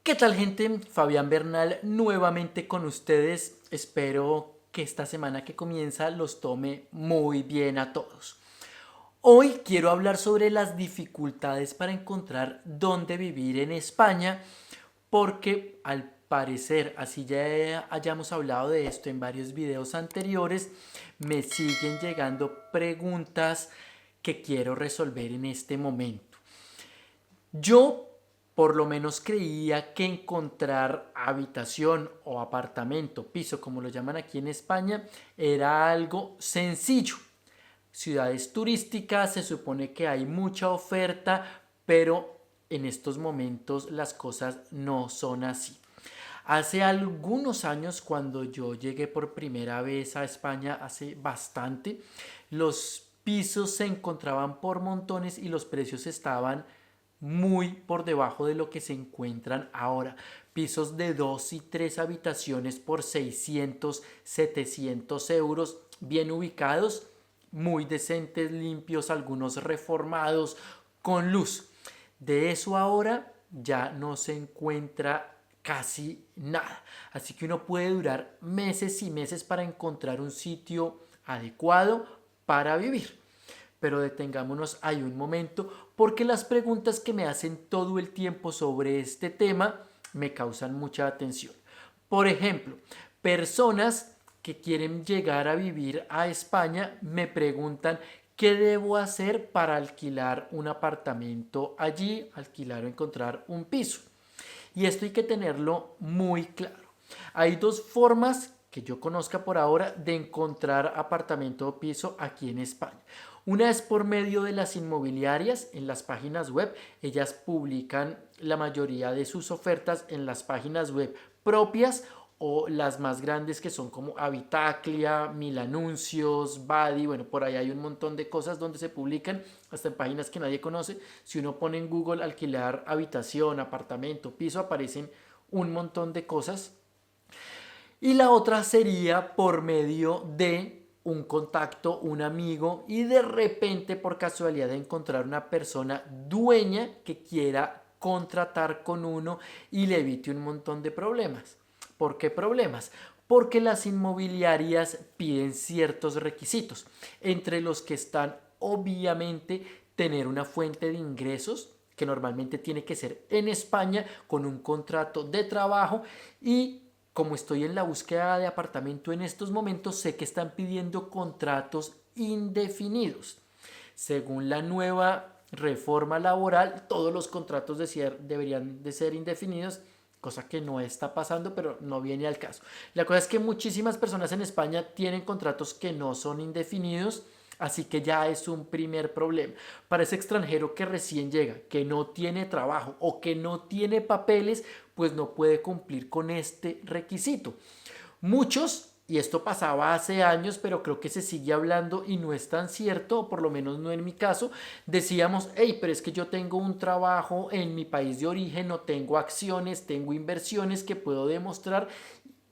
¿Qué tal, gente? Fabián Bernal nuevamente con ustedes. Espero que esta semana que comienza los tome muy bien a todos. Hoy quiero hablar sobre las dificultades para encontrar dónde vivir en España, porque al parecer, así ya hayamos hablado de esto en varios videos anteriores, me siguen llegando preguntas que quiero resolver en este momento. Yo por lo menos creía que encontrar habitación o apartamento, piso, como lo llaman aquí en España, era algo sencillo. Ciudades turísticas, se supone que hay mucha oferta, pero en estos momentos las cosas no son así. Hace algunos años, cuando yo llegué por primera vez a España, hace bastante, los pisos se encontraban por montones y los precios estaban muy por debajo de lo que se encuentran ahora. Pisos de 2 y 3 habitaciones por 600, 700 euros, bien ubicados, muy decentes, limpios, algunos reformados, con luz. De eso ahora ya no se encuentra casi nada. Así que uno puede durar meses y meses para encontrar un sitio adecuado para vivir. Pero detengámonos ahí un momento, porque las preguntas que me hacen todo el tiempo sobre este tema me causan mucha atención. Por ejemplo, personas que quieren llegar a vivir a España me preguntan qué debo hacer para alquilar un apartamento allí, alquilar o encontrar un piso. Y esto hay que tenerlo muy claro. Hay dos formas que yo conozca por ahora de encontrar apartamento o piso aquí en España. Una es por medio de las inmobiliarias en las páginas web. Ellas publican la mayoría de sus ofertas en las páginas web propias o las más grandes que son como Habitaclia, Mil Anuncios, Badi, bueno, por ahí hay un montón de cosas donde se publican, hasta en páginas que nadie conoce. Si uno pone en Google alquilar habitación, apartamento, piso, aparecen un montón de cosas. Y la otra sería por medio de un contacto, un amigo, y de repente por casualidad de encontrar una persona dueña que quiera contratar con uno y le evite un montón de problemas. ¿Por qué problemas? Porque las inmobiliarias piden ciertos requisitos, entre los que están obviamente tener una fuente de ingresos que normalmente tiene que ser en España con un contrato de trabajo. Y como estoy en la búsqueda de apartamento en estos momentos, sé que están pidiendo contratos indefinidos. Según la nueva reforma laboral, todos los contratos deberían de ser indefinidos, cosa que no está pasando, pero no viene al caso. La cosa es que muchísimas personas en España tienen contratos que no son indefinidos. Así que ya es un primer problema. Para ese extranjero que recién llega, que no tiene trabajo o que no tiene papeles, pues no puede cumplir con este requisito. Muchos, y esto pasaba hace años, pero creo que se sigue hablando y no es tan cierto, o por lo menos no en mi caso, decíamos, hey, pero es que yo tengo un trabajo en mi país de origen, no tengo acciones, tengo inversiones que puedo demostrar,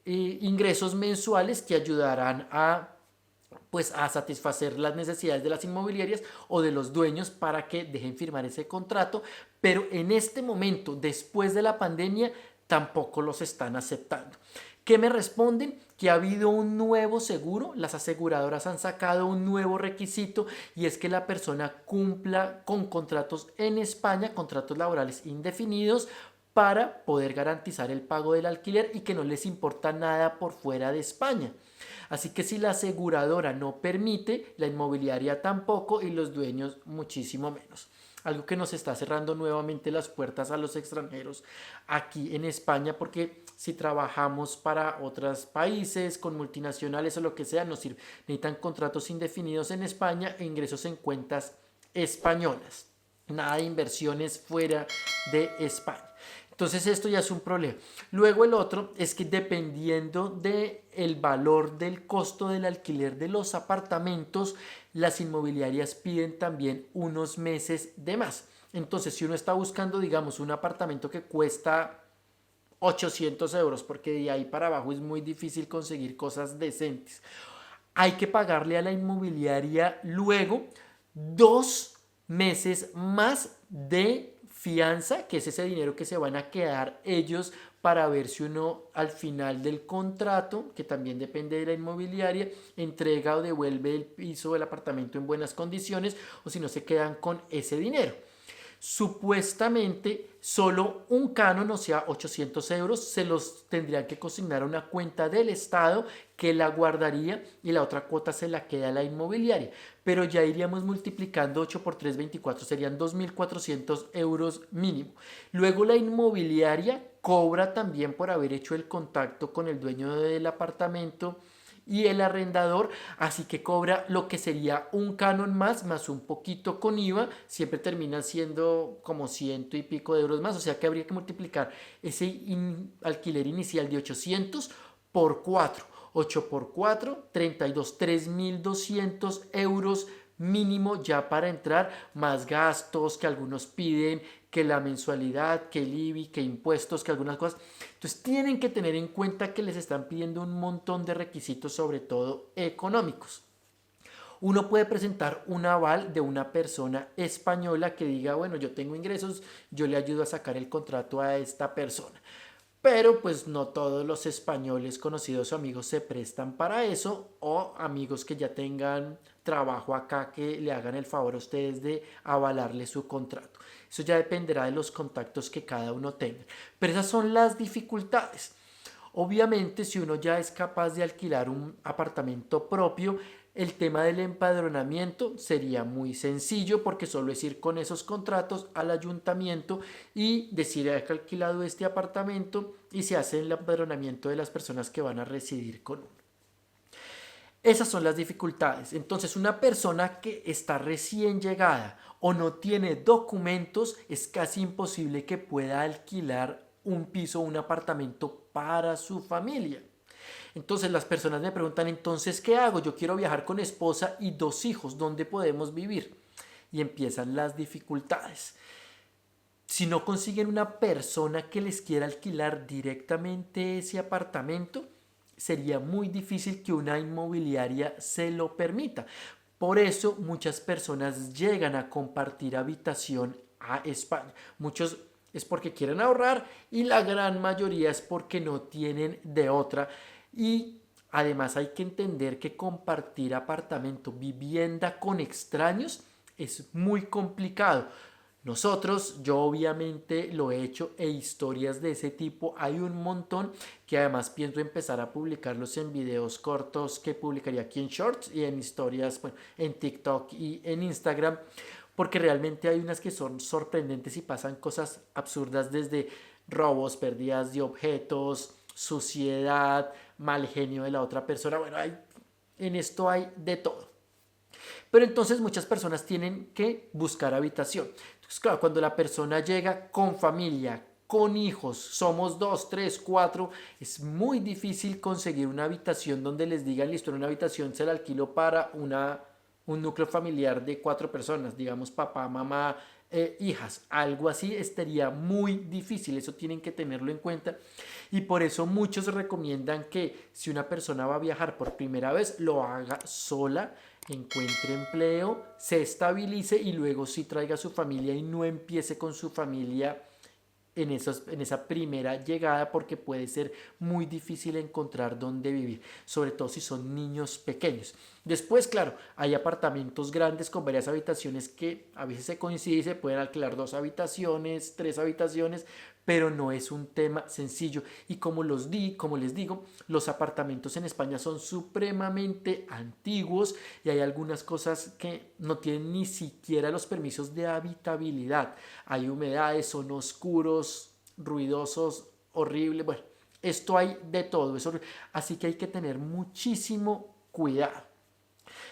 ingresos mensuales que ayudarán a satisfacer las necesidades de las inmobiliarias o de los dueños para que dejen firmar ese contrato, pero en este momento, después de la pandemia, tampoco los están aceptando. ¿Qué me responden? Que ha habido un nuevo seguro, las aseguradoras han sacado un nuevo requisito y es que la persona cumpla con contratos en España, contratos laborales indefinidos, para poder garantizar el pago del alquiler y que no les importa nada por fuera de España. Así que si la aseguradora no permite, la inmobiliaria tampoco y los dueños muchísimo menos. Algo que nos está cerrando nuevamente las puertas a los extranjeros aquí en España, porque si trabajamos para otros países con multinacionales o lo que sea, nos necesitan contratos indefinidos en España e ingresos en cuentas españolas. Nada de inversiones fuera de España. Entonces esto ya es un problema. Luego el otro es que dependiendo del valor del costo del alquiler de los apartamentos, las inmobiliarias piden también unos meses de más. Entonces si uno está buscando, digamos, un apartamento que cuesta 800 euros, porque de ahí para abajo es muy difícil conseguir cosas decentes, hay que pagarle a la inmobiliaria luego 2 meses más de fianza, que es ese dinero que se van a quedar ellos para ver si uno al final del contrato, que también depende de la inmobiliaria, entrega o devuelve el piso o el apartamento en buenas condiciones o si no se quedan con ese dinero. Supuestamente solo un canon, o sea, 800 euros, se los tendrían que consignar a una cuenta del Estado que la guardaría y la otra cuota se la queda a la inmobiliaria. Pero ya iríamos multiplicando 8 por 3, 24, serían 2.400 euros mínimo. Luego la inmobiliaria cobra también por haber hecho el contacto con el dueño del apartamento y el arrendador, así que cobra lo que sería un canon más un poquito con IVA, siempre termina siendo como ciento y pico de euros más, o sea que habría que multiplicar ese alquiler inicial de 800 por 4, 8 por 4, 32, 3.200 euros mínimo ya para entrar, más gastos que algunos piden, que la mensualidad, que el IBI, que impuestos, que algunas cosas. Entonces tienen que tener en cuenta que les están pidiendo un montón de requisitos, sobre todo económicos. Uno puede presentar un aval de una persona española que diga, bueno, yo tengo ingresos, yo le ayudo a sacar el contrato a esta persona. Pero pues no todos los españoles conocidos o amigos se prestan para eso, o amigos que ya tengan trabajo acá que le hagan el favor a ustedes de avalarle su contrato. Eso ya dependerá de los contactos que cada uno tenga. Pero esas son las dificultades. Obviamente, si uno ya es capaz de alquilar un apartamento propio, el tema del empadronamiento sería muy sencillo porque solo es ir con esos contratos al ayuntamiento y decir que ha alquilado este apartamento y se hace el empadronamiento de las personas que van a residir con uno. Esas son las dificultades. Entonces, una persona que está recién llegada o no tiene documentos, es casi imposible que pueda alquilar un piso o un apartamento para su familia. Entonces las personas me preguntan, entonces, ¿qué hago? Yo quiero viajar con esposa y 2 hijos, ¿dónde podemos vivir? Y empiezan las dificultades. Si no consiguen una persona que les quiera alquilar directamente ese apartamento, sería muy difícil que una inmobiliaria se lo permita. Por eso muchas personas llegan a compartir habitación a España. Muchos es porque quieren ahorrar y la gran mayoría es porque no tienen de otra. Y además hay que entender que compartir apartamento, vivienda con extraños es muy complicado. Nosotros, yo obviamente lo he hecho e historias de ese tipo hay un montón que además pienso empezar a publicarlos en videos cortos que publicaría aquí en Shorts y en historias, bueno, en TikTok y en Instagram, porque realmente hay unas que son sorprendentes y pasan cosas absurdas desde robos, pérdidas de objetos, suciedad, mal genio de la otra persona, bueno, en esto hay de todo. Pero entonces muchas personas tienen que buscar habitación. Entonces, claro, cuando la persona llega con familia, con hijos, somos 2, 3, 4, es muy difícil conseguir una habitación donde les digan, listo, en una habitación se la alquilo para un núcleo familiar de 4 personas, digamos papá, mamá, hijas, algo así estaría muy difícil, eso tienen que tenerlo en cuenta y por eso muchos recomiendan que si una persona va a viajar por primera vez lo haga sola, encuentre empleo, se estabilice y luego sí traiga a su familia y no empiece con su familia en esa primera llegada porque puede ser muy difícil encontrar dónde vivir, sobre todo si son niños pequeños. Después, claro, hay apartamentos grandes con varias habitaciones que a veces se coincide y se pueden alquilar 2 habitaciones, 3 habitaciones, pero no es un tema sencillo. Y como les digo, los apartamentos en España son supremamente antiguos y hay algunas cosas que no tienen ni siquiera los permisos de habitabilidad. Hay humedades, son oscuros, ruidosos, horribles. Bueno, esto hay de todo. Así que hay que tener muchísimo cuidado.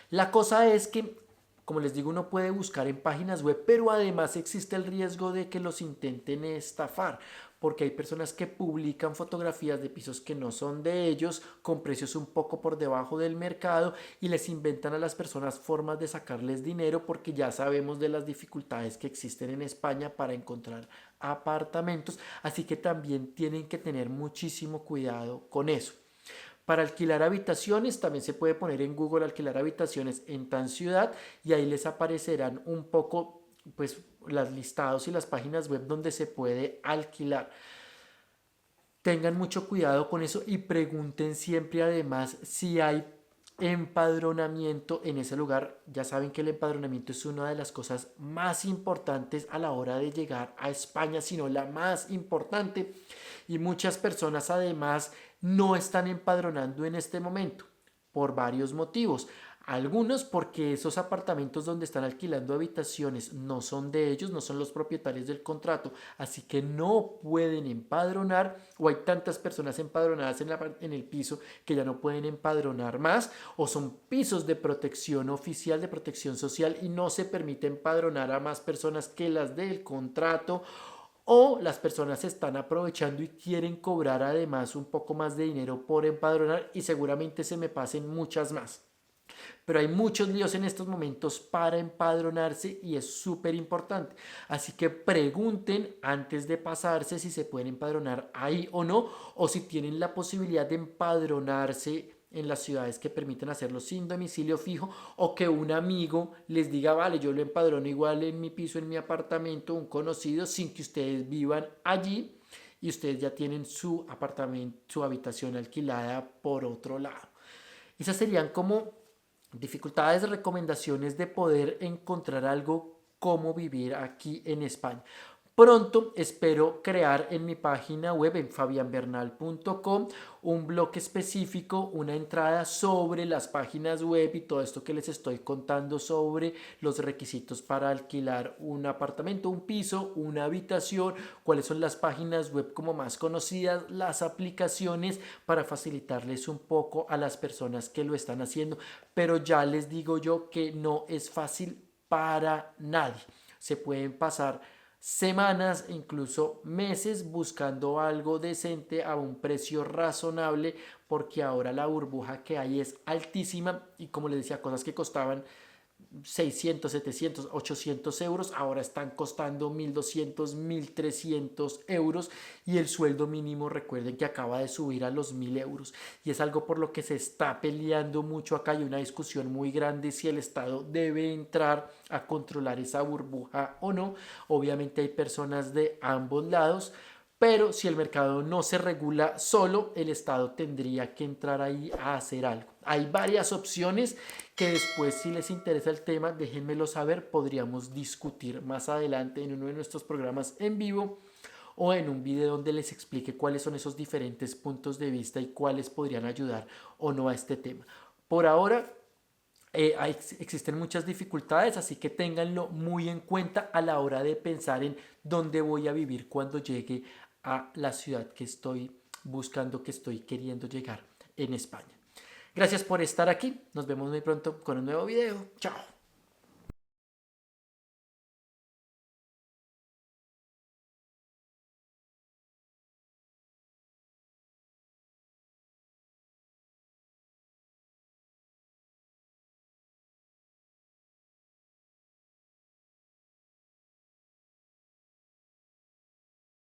La cosa es que, como les digo, uno puede buscar en páginas web, pero además existe el riesgo de que los intenten estafar, porque hay personas que publican fotografías de pisos que no son de ellos, con precios un poco por debajo del mercado y les inventan a las personas formas de sacarles dinero porque ya sabemos de las dificultades que existen en España para encontrar apartamentos, así que también tienen que tener muchísimo cuidado con eso. Para alquilar habitaciones también se puede poner en Google alquilar habitaciones en tan ciudad y ahí les aparecerán un poco pues los listados y las páginas web donde se puede alquilar. Tengan mucho cuidado con eso y pregunten siempre además si hay empadronamiento en ese lugar. Ya saben que el empadronamiento es una de las cosas más importantes a la hora de llegar a España, sino la más importante. Y muchas personas además no están empadronando en este momento por varios motivos. Algunos porque esos apartamentos donde están alquilando habitaciones no son de ellos, no son los propietarios del contrato, así que no pueden empadronar, o hay tantas personas empadronadas en el piso que ya no pueden empadronar más, o son pisos de protección oficial, de protección social, y no se permite empadronar a más personas que las del contrato, o las personas se están aprovechando y quieren cobrar además un poco más de dinero por empadronar, y seguramente se me pasen muchas más. Pero hay muchos líos en estos momentos para empadronarse y es súper importante. Así que pregunten antes de pasarse si se pueden empadronar ahí o no, o si tienen la posibilidad de empadronarse en las ciudades que permiten hacerlo sin domicilio fijo, o que un amigo les diga, vale, yo lo empadrono igual en mi piso, en mi apartamento, un conocido, sin que ustedes vivan allí y ustedes ya tienen su apartamento, su habitación alquilada por otro lado. Esas serían como dificultades, recomendaciones de poder encontrar algo cómo vivir aquí en España. Pronto espero crear en mi página web en fabianbernal.com un blog específico, una entrada sobre las páginas web y todo esto que les estoy contando sobre los requisitos para alquilar un apartamento, un piso, una habitación, cuáles son las páginas web como más conocidas, las aplicaciones para facilitarles un poco a las personas que lo están haciendo. Pero ya les digo yo que no es fácil para nadie. Se pueden pasar semanas e incluso meses buscando algo decente a un precio razonable, porque ahora la burbuja que hay es altísima y, como les decía, cosas que costaban 600, 700, 800 euros, ahora están costando 1.200, 1.300 euros, y el sueldo mínimo, recuerden que acaba de subir a los 1.000 euros, y es algo por lo que se está peleando mucho acá. Hay una discusión muy grande si el Estado debe entrar a controlar esa burbuja o no. Obviamente hay personas de ambos lados, pero si el mercado no se regula solo, el Estado tendría que entrar ahí a hacer algo. Hay varias opciones que después, si les interesa el tema, déjenmelo saber. Podríamos discutir más adelante en uno de nuestros programas en vivo o en un video donde les explique cuáles son esos diferentes puntos de vista y cuáles podrían ayudar o no a este tema. Por ahora, existen muchas dificultades, así que ténganlo muy en cuenta a la hora de pensar en dónde voy a vivir cuando llegue a la ciudad que estoy buscando, que estoy queriendo llegar en España. Gracias por estar aquí. Nos vemos muy pronto con un nuevo video. Chao.